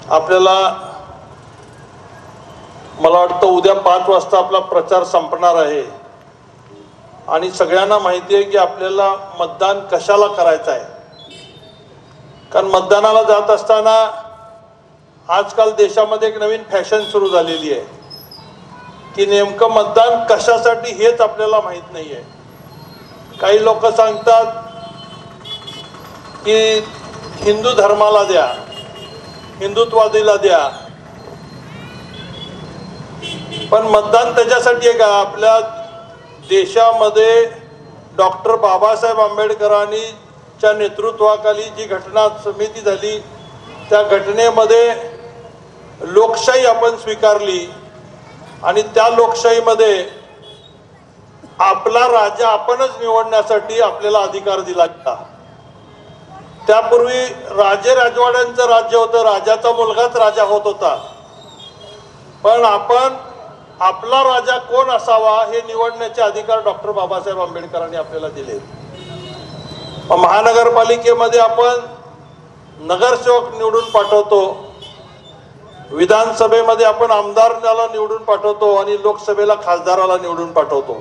आपल्याला मला वाटतं उद्या 5 वाजता आपला प्रचार संपणार आहे आणि सगळ्यांना माहिती आहे की आपल्याला मतदान कशाला करायचं आहे। कारण मतदानाला जात असताना आजकाल देशामध्ये एक नवीन फॅशन सुरू झालेली आहे की नेमकं मतदान कशासाठी हेच आपल्याला माहित नाही आहे। काही लोक सांगतात की हिंदू धर्माला द्या, हिंदुत्ववादीला द्या, पण मतदान त्याच्यासाठी आहे का? आपल्या देशामध्ये डॉक्टर बाबासाहेब आंबेडकरांनी च्या नेतृत्वाखाली जी घटना समिती झाली त्या घटनेमध्ये लोकशाही आपण स्वीकारली आणि त्या लोकशाहीमध्ये आपला राजा आपणच निवडण्यासाठी आपल्याला अधिकार दिला गेला। त्यापूर्वी राजे राजवाड्यांचं राज्य होतं, राजाचा मुलगाच राजा होत होता, पण आपण आपला राजा कोण असावा हे निवडण्याचे अधिकार डॉक्टर बाबासाहेब आंबेडकरांनी आपल्याला दिले। महानगरपालिकेमध्ये आपण नगरसेवक निवडून पाठवतो, विधानसभेमध्ये आपण आमदाराला निवडून पाठवतो आणि लोकसभेला खासदाराला निवडून पाठवतो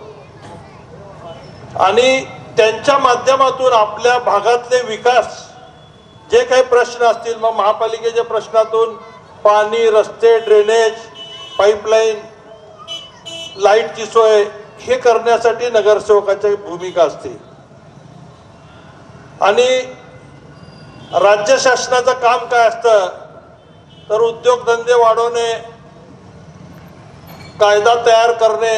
आणि त्यांच्या माध्यमातून आपल्या भागातले विकास जे काही प्रश्न असतील, मग महापालिकेच्या प्रश्नातून पाणी, रस्ते, ड्रेनेज, पाईपलाईन, लाईटची सोय हे करण्यासाठी नगरसेवकाची भूमिका असते। आणि राज्य शासनाचं काम काय असतं तर उद्योगधंदे वाढवणे, कायदा तयार करणे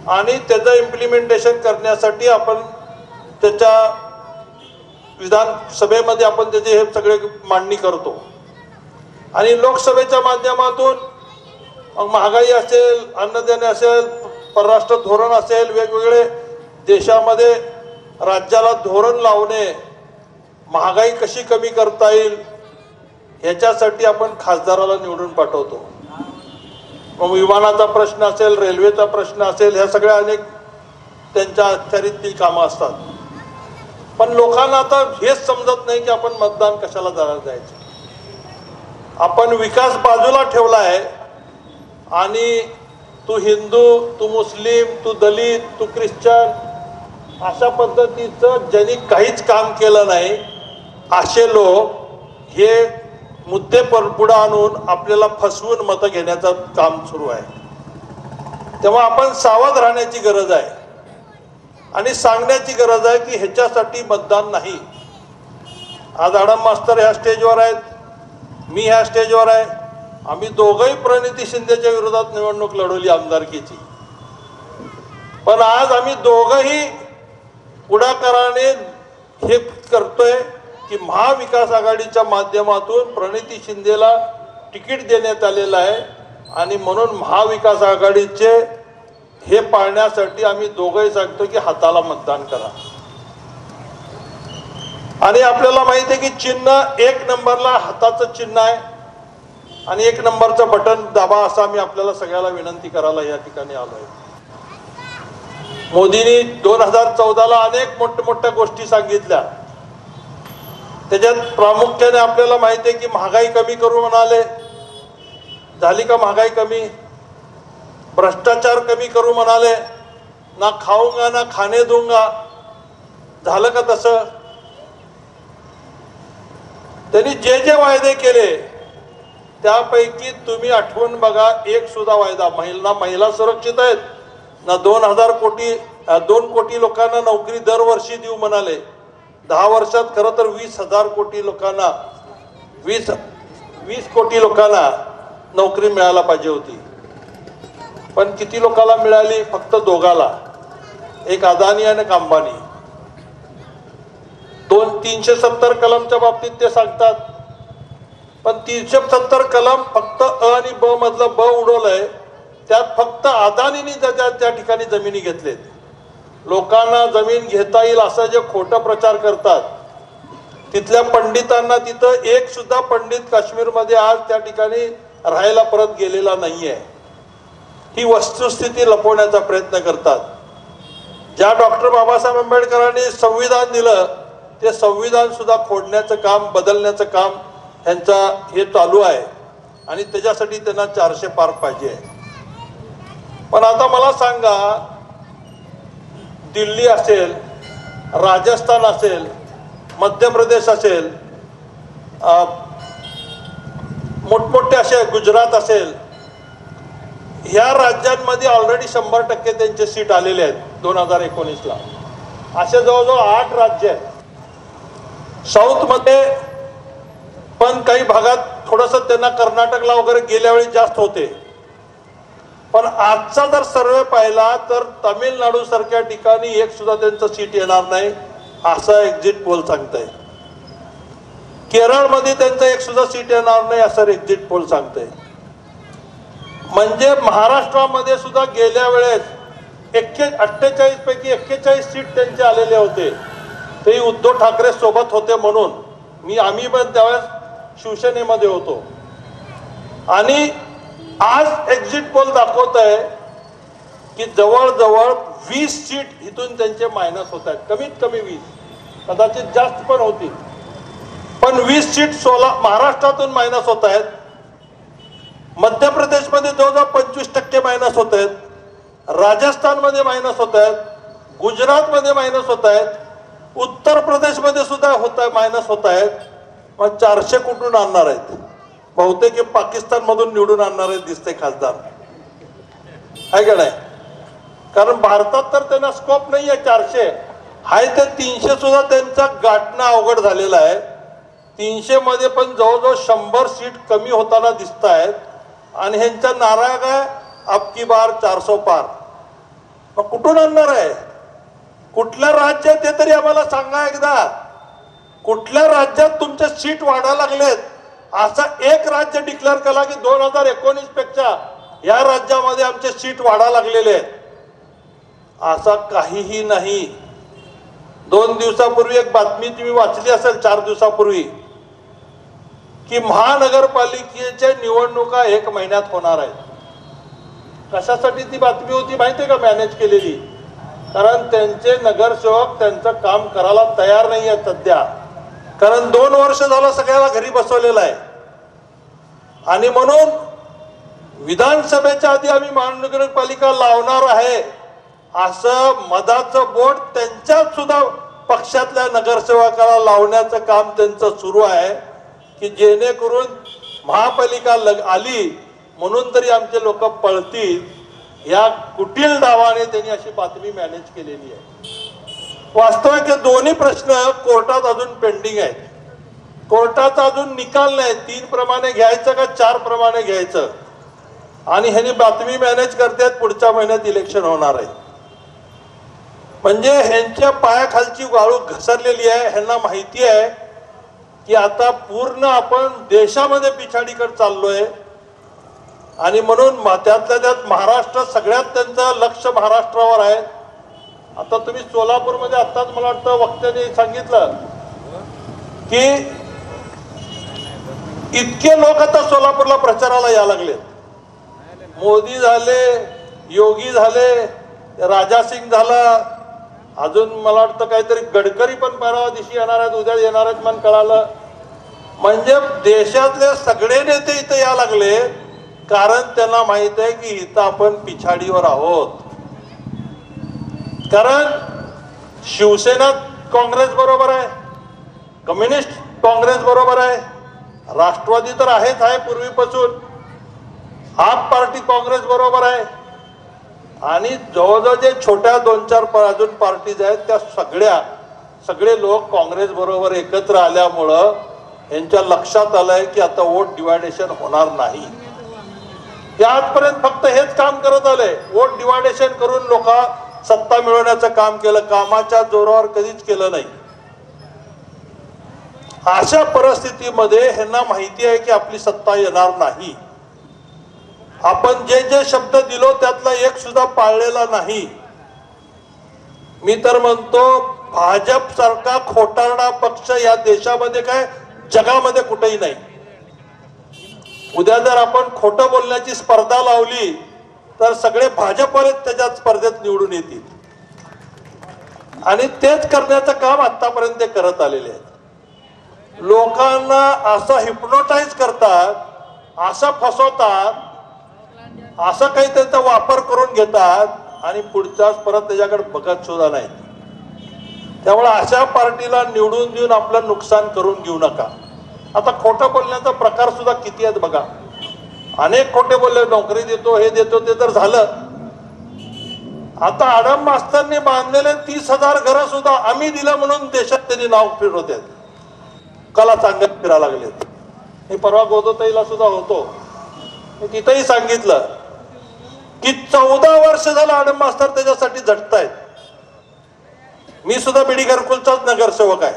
आणि त्याचं इम्प्लिमेंटेशन करण्यासाठी आपण त्याच्या विधानसभेमध्ये आपण त्याचे हे सगळे मांडणी करतो आणि लोकसभेच्या माध्यमातून मग महागाई असेल, अन्नधान्य असेल, परराष्ट्र धोरण असेल, वेगवेगळे देशामध्ये राज्याला धोरण लावणे, महागाई कशी कमी करता येईल ह्याच्यासाठी आपण खासदाराला निवडून पाठवतो। मग विमानाचा प्रश्न असेल, रेल्वेचा प्रश्न असेल, ह्या सगळ्या अनेक त्यांच्या अखत्यारीतील कामं असतात, पण लोकांना आता हेच समजत नाही की आपण मतदान कशाला जायचं। आपण विकास बाजूला ठेवला आहे आणि तू हिंदू, तू मुस्लिम, तू दलित, तू ख्रिश्चन अशा पद्धतीचं ज्यांनी काहीच काम केलं नाही असे लोक हे मुद्दे पुढे आणून आपल्याला फसवून मतं घेण्याचं काम सुरू आहे। तेव्हा आपण सावध राहण्याची गरज आहे आणि सांगण्याची गरज आहे की ह्याच्यासाठी मतदान नाही। आज आडम मास्तर ह्या स्टेजवर आहेत, मी ह्या स्टेजवर आहे, आम्ही दोघंही प्रणिती शिंदेच्या विरोधात निवडणूक लढवली आमदारकीची, पण आज आम्ही दोघंही पुढाकाराने हे करतोय की महाविकास आघाडीच्या माध्यमातून प्रणिती शिंदेला तिकीट देण्यात आलेलं आहे आणि म्हणून महाविकास आघाडीचे हे पाळण्यासाठी आम्ही दोघंही सांगतो की हाताला मतदान करा। आणि आपल्याला माहिती आहे की चिन्ह 1 नंबरला हाताचं चिन्ह आहे आणि 1 नंबरचं बटन दाबा असं आम्ही आपल्याला सगळ्याला विनंती करायला या ठिकाणी आलोय। मोदींनी 2014ला अनेक मोठ्या गोष्टी सांगितल्या, त्याच्यात प्रामुख्याने आपल्याला माहिती आहे की महागाई कमी करू म्हणाले, झाली का महागाई कमी? भ्रष्टाचार कमी करू म्हणाले, ना खाऊंगा ना खाने दूंगा, झालं का तसं? त्यांनी जे जे वायदे केले त्यापैकी तुम्ही आठवण बघा, एक सुद्धा वायदा महिला सुरक्षित आहेत ना, 2 कोटी लोकांना नोकरी दरवर्षी देऊ म्हणाले, 10 वर्षात खरं तर 20,000 कोटी लोकांना 20 कोटी लोकांना नोकरी मिळायला पाहिजे होती, पण किती लोकांना मिळाली? फक्त 2ला, एक अदानी आणि एक अंबानी। 370 कलमच्या बाबतीत ते सांगतात, पण 370 कलम फक्त अ आणि ब मधलं ब उडवलंय, त्यात फक्त अदानीने त्या ठिकाणी जमिनी घेतलेत। लोकांना जमीन घेता येईल असं जे खोटं प्रचार करतात, तिथल्या पंडितांना तिथं एक सुद्धा पंडित काश्मीरमध्ये आज त्या ठिकाणी राहायला परत गेलेला नाहीये। ही वस्तुस्थिती लपवण्याचा प्रयत्न करतात। ज्या डॉक्टर बाबासाहेब आंबेडकरांनी संविधान दिलं ते संविधान सुद्धा फोडण्याचं काम, बदलण्याचं काम ह्यांचा हे चालू आहे आणि त्याच्यासाठी त्यांना 400 पार पाहिजे आहे. पण आता मला सांगा, दिल्ली असेल, राजस्थान असेल, मध्य प्रदेश असेल, मोठमोठे असे गुजरात असेल, ह्या राज्यांमध्ये ऑलरेडी 100% त्यांचे सीट आलेले आहेत 2019ला. असे जवळजवळ 8 राज्य आहेत. साऊथमध्ये पण काही भागात थोडंसं त्यांना कर्नाटकला वगैरे गेल्या वेळी जास्त होते. पण आजचा जर सर्वे पाहिला तर तामिळनाडू सारख्या ठिकाणी एक सुद्धा त्यांचं सीट येणार नाही असा एक्झिट पोल सांगताय. केरळमध्ये त्यांचं एक सुद्धा सीट येणार नाही असं एक्झिट पोल सांगताय. म्हणजे महाराष्ट्रामध्ये सुद्धा गेल्या वेळेस 48 पैकी 41 सीट त्यांचे आलेले होते. ते उद्धव ठाकरे सोबत होते म्हणून आम्ही पण त्यावेळेस शिवसेनेमध्ये होतो. आणि आज एक्झिट पोल दाखवत आहे की जवळजवळ 20 सीट इथून त्यांचे मायनस होत आहेत. कमीत कमी 20, कदाचित जास्त पण होतील, पण 20 सीट महाराष्ट्रातून मायनस होत आहेत. मध्य प्रदेशमध्ये जवळजवळ 25% मायनस होत आहेत. राजस्थानमध्ये मायनस होत आहेत. गुजरातमध्ये मायनस होत आहेत. उत्तर प्रदेशमध्ये सुद्धा मायनस होत आहेत. मग 400 कुठून आणणार आहेत? बहुतेक हे पाकिस्तानमधून निवडून आणणार आहेत दिसते खासदार, आहे का नाही? कारण भारतात तर त्यांना स्कोप नाही आहे. 400 आहे ते 300 सुद्धा त्यांचा गाठणं अवघड झालेलं आहे. 300 मध्ये पण जवळजवळ 100 सीट कमी होताना दिसत आहेत. आणि ह्यांचा नारा काय? अब की बार 400 पार. मग कुठून आणणार आहे? कुठल्या राज्यात ते तरी आम्हाला सांगा एकदा. कुठल्या राज्यात तुमच्या सीट वाढायला लागलेत? असा एक राज्य डिक्लेअर केला की 2019 पेक्षा या राज्यामध्ये आमचे सीट वाढायला लागलेले आहेत. असा काहीही नाही. 2 दिवसापूर्वी एक बातमी तुम्ही वाचली असेल, 4 दिवसापूर्वी, की महानगरपालिकेच्या निवडणुका 1 महिन्यात होणार आहेत. कशासाठी ती बातमी होती माहिती आहे का मॅनेज केलेली? कारण त्यांचे नगरसेवक त्यांचं काम करायला तयार नाही आहेत सध्या. कारण 2 वर्ष झालं सगळ्याला घरी बसवलेलं आहे. आणि म्हणून विधानसभेच्या आधी आम्ही महानगरपालिका लावणार आहे असं मधाचं बोट त्यांच्याच सुद्धा पक्षातल्या नगरसेवकाला लावण्याचं काम त्यांचं सुरू आहे. की जेणेकरून महापालिका आली म्हणून तरी आमचे लोक पळतील, या कुटील डावाने त्यांनी अशी बातमी मॅनेज केलेली आहे. वास्तविक दोन्ही प्रश्न कोर्टात अजून पेंडिंग आहेत. कोर्टाचा अजून निकाल नाही. 3 प्रमाणे घ्यायचं का 4 प्रमाणे घ्यायचं, आणि ह्यांनी बातमी मॅनेज करतात पुढच्या महिन्यात इलेक्शन होणार आहे. म्हणजे ह्यांच्या पायाखालची वाळू घसरलेली आहे. ह्यांना माहिती आहे की आता पूर्ण आपण देशामध्ये पिछाडीकडे चाललोय. आणि म्हणून त्यातल्या त्यात महाराष्ट्र सगळ्यात त्यांचं लक्ष महाराष्ट्रावर आहे. आता तुम्ही सोलापूरमध्ये आत्ताच मला वाटतं वक्त्याने सांगितलं की इतके लोक आता सोलापूरला प्रचाराला यायला लागलेत. मोदी झाले, योगी झाले, राजा सिंग झाला, अजून मला वाटतं काहीतरी गडकरी पण परवा दिवशी येणार आहेत, उद्या येणार आहेत मन कळालं. म्हणजे देशातले सगळे नेते इथे या लागले, कारण त्यांना माहित आहे की इथं आपण पिछाडीवर आहोत. कारण शिवसेना काँग्रेस बरोबर आहे, कम्युनिस्ट काँग्रेस बरोबर आहे, राष्ट्रवादी तर आहेच आहे पूर्वीपासून, आप पार्टी काँग्रेस बरोबर आहे, आणि जवळजवळ जे छोट्या 2-4 अजून पार्टीज आहेत त्या सगळे लोक काँग्रेस बरोबर एकत्र आल्यामुळं यांच्या लक्षात आलंय की आता वोट डिवायडेशन होणार नाही. ते आजपर्यंत फक्त हेच काम करत आले, वोट डिवायडेशन करून लोक सत्ता मिळवण्याचं काम केलं, कामाच्या जोरावर कधीच केलं नाही. अशा परिस्थितीमध्ये ह्यांना माहिती आहे की आपली सत्ता येणार नाही. आपण जे जे शब्द दिलो त्यातला एक सुद्धा पाळलेला नाही. मी तर म्हणतो भाजप सारखा खोटारडा पक्ष या देशामध्ये काय जगामध्ये कुठेही नाही. उद्या जर आपण खोटं बोलण्याची स्पर्धा लावली तर सगळे भाजपवाले त्याच्या स्पर्धेत निवडून येतील, आणि तेच करण्याचं काम आतापर्यंत ते करत आलेले आहेत. लोकांना असं हिप्नोटाईज करतात, असं फसवतात, असं काही त्यांचा वापर करून घेतात आणि पुढच्याच परत त्याच्याकडे बघत सुद्धा नाही. त्यामुळे अशा पार्टीला निवडून देऊन आपलं नुकसान करून घेऊ नका. आता खोटं बोलण्याचा प्रकार सुद्धा किती आहेत बघा. अनेक खोटे बोलले, नोकरी देतो, हे देतो, ते तर झालं. आता आडम मास्तरने बांधलेले 30,000 घरं सुद्धा आम्ही दिलं म्हणून देशात त्यांनी नाव फिरवत आहेत, कला सांगत फिरायला लागलेत. मी परवा गोदोताईला सुद्धा होतो, मी तिथंही सांगितलं की 14 वर्ष झालं आडम मास्तर त्याच्यासाठी झटतायत. मी सुद्धा बीडी घरकुलचाच नगरसेवक आहे,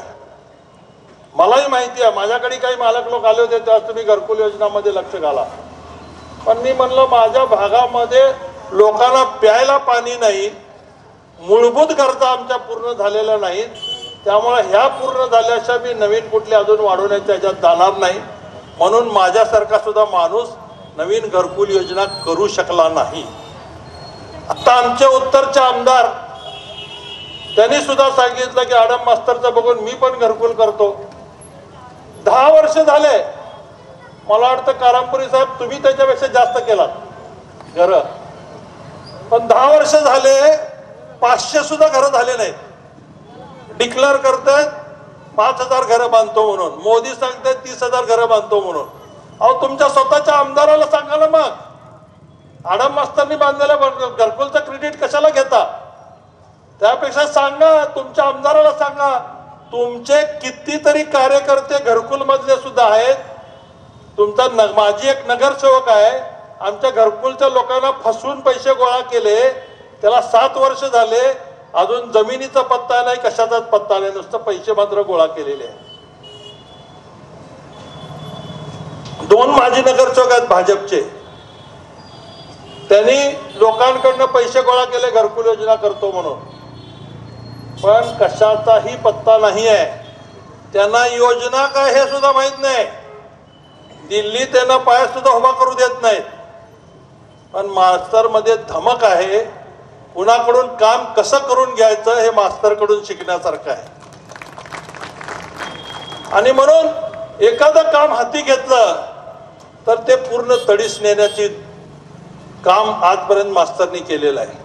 मलाही माहिती आहे. माझ्याकडे काही मालक लोक आले होते तेव्हा तुम्ही घरकुल योजनामध्ये लक्ष घाला, पण मी म्हणलं माझ्या भागामध्ये लोकांना प्यायला पाणी नाही, मूलभूत गरजा आमच्या पूर्ण झालेल्या नाहीत. त्यामुळे ह्या पूर्ण झाल्याशिवाय मी नवीन कुठले अजून वाढवण्याच्या ह्याच्यात जाणार नाही. म्हणून माझ्यासारखा सुद्धा माणूस नवीन घरकुल योजना करू शकला नाही. आता आमचे उत्तरचे आमदार त्यांनी सुद्धा सांगितलं की आडम मास्तरचं बघून मी पण घरकुल करतो. 10 वर्ष झाले. मला वाटतं कारामपुरी साहेब तुम्ही त्याच्यापेक्षा जास्त केलात घर, पण 10 वर्ष झाले 500 सुद्धा घरं झाले नाहीत. डिक्लेअर करतात 5,000 घरं बांधतो म्हणून, मोदी सांगतात 30,000 घरं बांधतो म्हणून. अहो तुमच्या स्वतःच्या आमदाराला सांगा ना मग, आडम मास्तरनी बांधलेल्या घरकुलचं क्रेडिट कशाला घेता? त्यापेक्षा सांगा, तुमच्या आमदाराला सांगा. तुमचे कितीतरी कार्यकर्ते घरकुल मधले सुद्धा आहेत. तुमचा माझी एक नगरसेवक आहे, आमच्या घरकुलच्या लोकांना फसवून पैसे गोळा केले, त्याला 7 वर्ष झाले, अजून जमिनीचा पत्ता नाही, कशाचाच पत्ता नाही, नुसतं पैसे मात्र गोळा केलेले आहे. 2 माजी नगरसेवक आहेत भाजपचे, त्यांनी लोकांकडनं पैसे गोळा केले घरकुल योजना करतो म्हणून, पण कशाचाही पत्ता नाही आहे. त्यांना योजना काय हे सुद्धा माहित नाही. दिल्ली त्यांना पाय सुद्धा उभा करू देत नाहीत. पण मास्तर मध्ये धमक आहे, कुणाकडून काम कसं करून घ्यायचं हे मास्तरकडून शिकण्यासारखं आहे. आणि म्हणून एखादं काम हाती घेतलं तर ते पूर्ण तडीस नेण्याची काम आजपर्यंत मास्तरनी केलेलं आहे.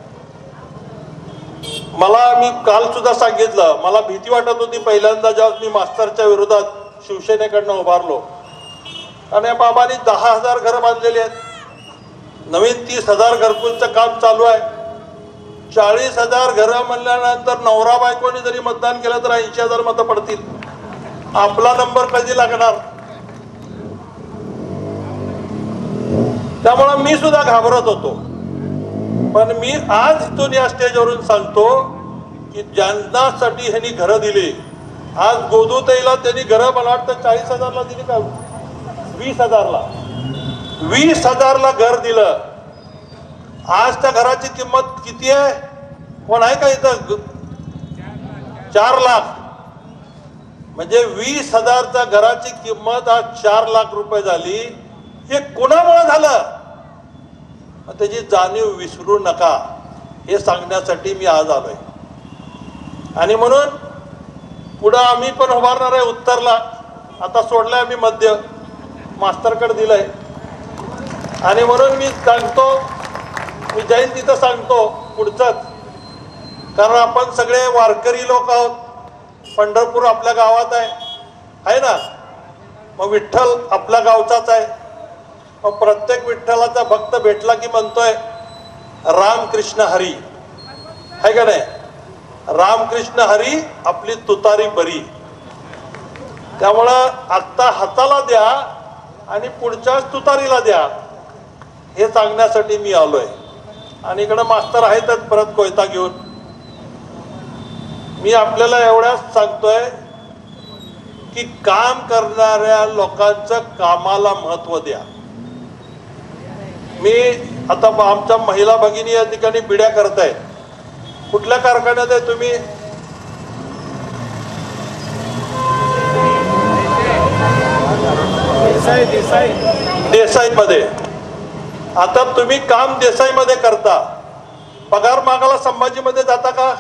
मी काल सुद्धा सांगितलं, मला भीती वाटत होती पहिल्यांदा जेव्हा मी मास्तरच्या विरोधात शिवसेनेकडनं उभारलो. आणि बाबांनी 10,000 घरं बांधलेली आहेत, नवीन 30,000 घरकुलचं काम चालू आहे. 40,000 घरं म्हणल्यानंतर नवरा बायकोनी जरी मतदान केलं तर 80,000 मतं पडतील. आपला नंबर कधी लागणार? त्यामुळे मी सुद्धा घाबरत होतो. पण मी आज इथून या स्टेजवरून सांगतो की ज्यांच्यासाठी ह्यांनी घरं दिली, आज गोदूताईला त्यांनी घरं मला वाटतं 40,000ला दिली का 20,000ला, 20,000ला घर दिलं. आज त्या घराची किंमत किती आहे? कोण आहे का इथं? 4 लाख. म्हणजे 20,000च्या घराची किंमत आज 4 लाख रुपये झाली. हे कोणामुळे झालं? त्याची जाणीव विसरू नका, हे सांगण्यासाठी मी आज आलोय. आणि म्हणून पुढं आम्ही पण उभारणार आहे उत्तरला. आता सोडलाय आम्ही मध्य, मास्तरकडे दिलंय. आणि म्हणून मी सांगतो, मी जाईन तिथं सांगतो पुढचंच, कारण आपण सगळे वारकरी लोक आहोत. पंढरपूर आपल्या गावात आहे ना, मग विठ्ठल आपल्या गावचाच आहे. मग प्रत्येक विठ्ठलाचा भक्त भेटला की म्हणतोय रामकृष्ण हरी, आहे का नाही? रामकृष्ण हरी आपली तुतारी बरी. त्यामुळं आत्ता हाताला द्या आणि पुढच्याच तुतारीला द्या, हे सांगण्यासाठी मी आलोय. आणि इकडं मास्तर आहेतच परत कोयता घेऊन. मी आपल्याला एवढ्याच सांगतोय की काम करणाऱ्या लोकांचं कामाला महत्व द्या. मी आता आमच्या महिला भगिनी या ठिकाणी बिड्या करतायत. कुठल्या कारखान्यात आहे तुम्ही? देसाई मध्ये. आता तुम्ही काम देसाई मध्ये करता, पगार मागायला संभाजी मध्ये जाता का?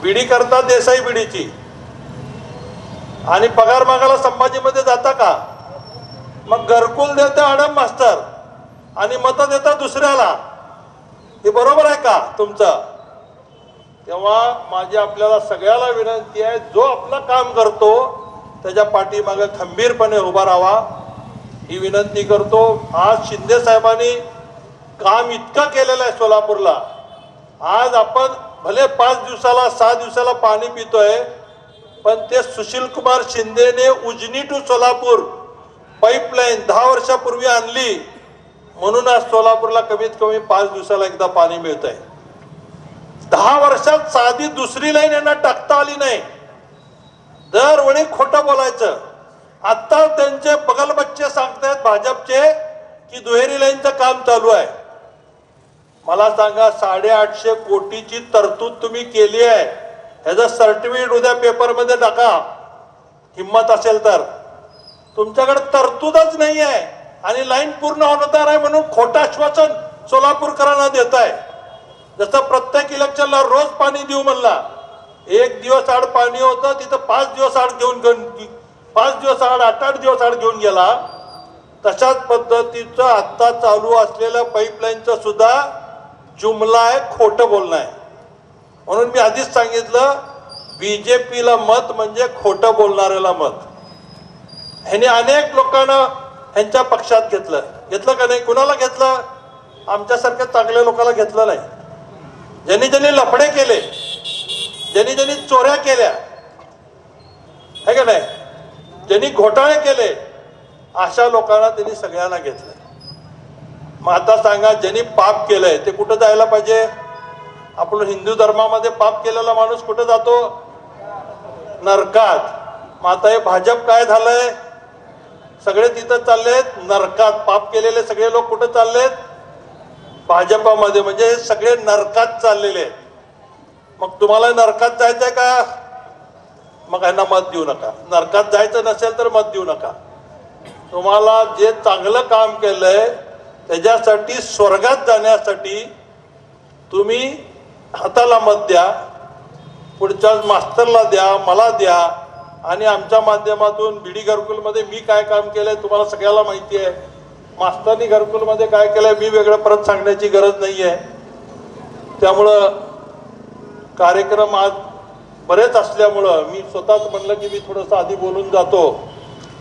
बिडी करता देसाई बिडीची, आणि पगार मागायला संभाजीमध्ये जाता का? मग घरकुल देते आडम मास्तर आणि मतं देता दुसऱ्याला. हे बरोबर आहे का तुमचं? तेव्हा माझी आपल्याला सगळ्याला विनंती आहे, जो आपलं काम करतो त्याच्या पाठीमागे खंबीरपणे उभा राहावा ही विनंती करतो. आज शिंदे साहेबांनी काम इतकं केलेलं आहे सोलापूरला. आज आपण भले 5 दिवसाला 6 दिवसाला पाणी पितोय, पण ते सुशील कुमार शिंदेने उजनी टू सोलापूर पाईपलाईन 10 वर्षापूर्वी आणली, म्हणून आज सोलापूरला कमीत कमी 5 दिवसाला एकदा पाणी मिळत आहे. 10 वर्षात साधी दुसरी लाईन यांना टाकता आली नाही. दरवेळी खोटं बोलायचं. आता त्यांचे बगलबच्चे सांगतायत भाजपचे की दुहेरी लाईनचं काम चालू आहे. मला सांगा, 850 कोटीची तरतूद तुम्ही केली आहे, ह्याचं सर्टिफिकेट उद्या पेपरमध्ये टाका हिम्मत असेल तर. तुमच्याकडे तरतूदच नाही आहे आणि लाईन पूर्ण होणार आहे म्हणून खोटं आश्वासन सोलापूरकरांना देत आहे. जसं प्रत्येक इलेक्शनला रोज पाणी देऊ म्हणला, 1 दिवस आड पाणी होतं तिथं 5 दिवस आड घेऊन 5 दिवस आड 8-8 दिवस आड घेऊन गेला. तशाच पद्धतीचं आता चालू असलेल्या पाईपलाईनचं सुद्धा जुमला आहे, खोटं बोलणं आहे. म्हणून मी आधीच सांगितलं, बीजेपीला मत म्हणजे खोटं बोलणाऱ्याला मत. ह्याने अनेक लोकांना ह्यांच्या पक्षात घेतलं का नाही? कुणाला घेतलं? आमच्यासारख्या चांगल्या लोकांना घेतलं नाही. ज्यांनी ज्यांनी लफडे केले, ज्यांनी ज्यांनी चोऱ्या केल्या है का नाही, ज्यांनी घोटाळे केले, अशा लोकांना त्यांनी सगळ्यांना घेतलं. मग आता सांगा, ज्यांनी पाप केलंय ते कुठं जायला पाहिजे? आपण हिंदू धर्मामध्ये पाप केलेला माणूस कुठं जातो? नरकात. मग आता हे भाजप काय झालंय? सगळे तिथं चाललेत नरकात. पाप केलेले सगळे लोक कुठं चाललेत? भाजपामध्ये. म्हणजे सगळे नरकात चाललेले आहेत. मग तुम्हाला नरकात जायचंय का? मग यांना मत देऊ नका. नरकात जायचं नसेल तर मत देऊ नका. तुम्हाला जे चांगलं काम केलंय त्याच्यासाठी, स्वर्गात जाण्यासाठी तुम्ही हाताला मत द्या, पुढच्या मास्तरला द्या, मला द्या. आणि आमच्या माध्यमातून बीडी घरकुलमध्ये मी काय काम केलंय तुम्हाला सगळ्याला माहिती आहे. मास्तरनी घरकुलमध्ये काय केलंय मी वेगळं परत सांगण्याची गरज नाही आहे. त्यामुळं कार्यक्रम आज बरेच असल्यामुळं मी स्वतःच म्हणलं की मी थोडंसं आधी बोलून जातो.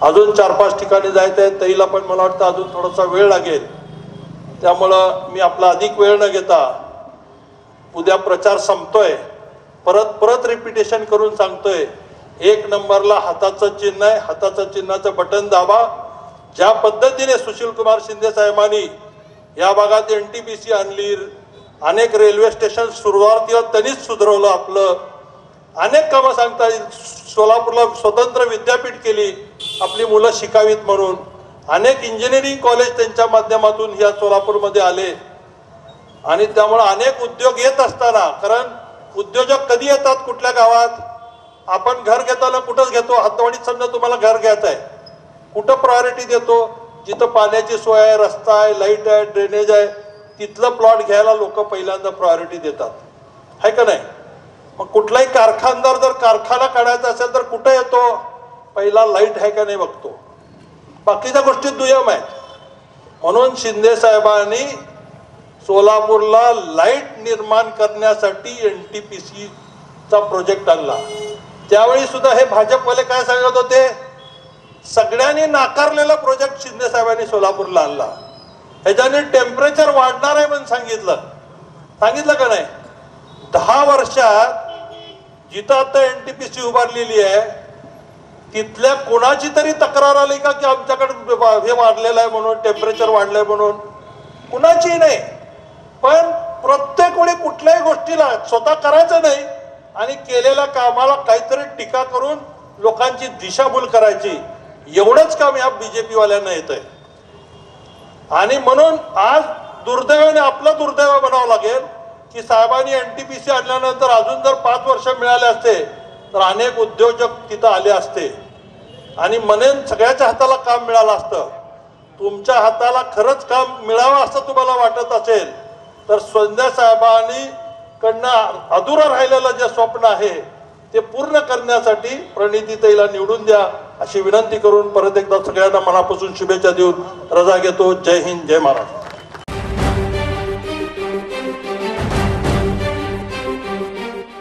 अजून 4-5 ठिकाणी जायचं आहे, तरीला पण मला वाटतं अजून थोडासा वेळ लागेल. त्यामुळं मी आपला अधिक वेळ न घेता, उद्या प्रचार संपतोय, परत रिपिटेशन करून सांगतोय, 1 नंबरला हाताचं चिन्ह आहे. हाताचं चिन्हाचं बटन दाबा. ज्या पद्धतीने सुशील कुमार शिंदे साहेबांनी या भागात NTPC आणली, अनेक रेल्वे स्टेशन सुरुवातीला त्यांनीच सुधारवलं आपलं, अनेक कामं सांगता येईल. सोलापूरला स्वतंत्र विद्यापीठ केली आपली मुलं शिकावीत म्हणून. अनेक इंजिनिअरिंग कॉलेज त्यांच्या माध्यमातून ह्या सोलापूरमध्ये आले. आणि त्यामुळे अनेक उद्योग येत असताना, कारण उद्योजक कधी येतात कुठल्या गावात? आपण घर घेताना कुठंच घेतो? हातवाडीत समजा तुम्हाला घर घ्यायचं आहे, कुठं प्रायोरिटी देतो? जिथं पाण्याची सोय आहे, रस्ता आहे, लाईट आहे, ड्रेनेज आहे, तिथलं प्लॉट घ्यायला लोक पहिल्यांदा प्रायोरिटी देतात, है का नाही? मग कुठलाही कारखानदार जर कारखाना काढायचा असेल तर कुठं येतो? पहिला लाईट आहे का नाही बघतो. बाकीच्या गोष्टी दुय्यम आहेत. म्हणून शिंदे साहेबांनी सोलापूरला लाईट निर्माण करण्यासाठी NTPC चा प्रोजेक्ट आणला. त्यावेळी सुद्धा हे भाजपवाले काय सांगत होते? सगळ्यांनी नाकारलेला प्रोजेक्ट शिंदे साहेबांनी सोलापूरला आणला. ह्याच्याने टेम्परेचर वाढणार आहे म्हणून सांगितलं का नाही? 10 वर्षात जिथं आता NTPC उभारलेली आहे तिथल्या कोणाची तरी तक्रार आली का की आमच्याकडे हे वाढलेलं आहे म्हणून, टेम्परेचर वाढलंय म्हणून? कुणाची नाही. पण प्रत्येक वेळी कुठल्याही गोष्टीला स्वतः करायचं नाही आणि केलेल्या कामाला काहीतरी टीका करून लोकांची दिशाभूल करायची, एवढंच काम या BJP वाल्यांना येतंय. आणि म्हणून आज दुर्दैवाने आपलं दुर्दैव म्हणावं लागेल की साहेबांनी NTPC आणल्यानंतर अजून जर 5 वर्ष मिळाले असते तर अनेक उद्योजक तिथं आले असते आणि म्हणेन सगळ्याच्या हाताला काम मिळालं असतं. तुमच्या हाताला खरंच काम मिळावं असं तुम्हाला वाटत असेल तर शिंदे साहेबांनी कडनं अधुरं राहिलेलं जे स्वप्न आहे ते पूर्ण करण्यासाठी प्रणितीताईला निवडून द्या अशी विनंती करून परत एकदा सगळ्यांना मनापासून शुभेच्छा देऊन रजा घेतो. जय हिंद, जय महाराष्ट्र.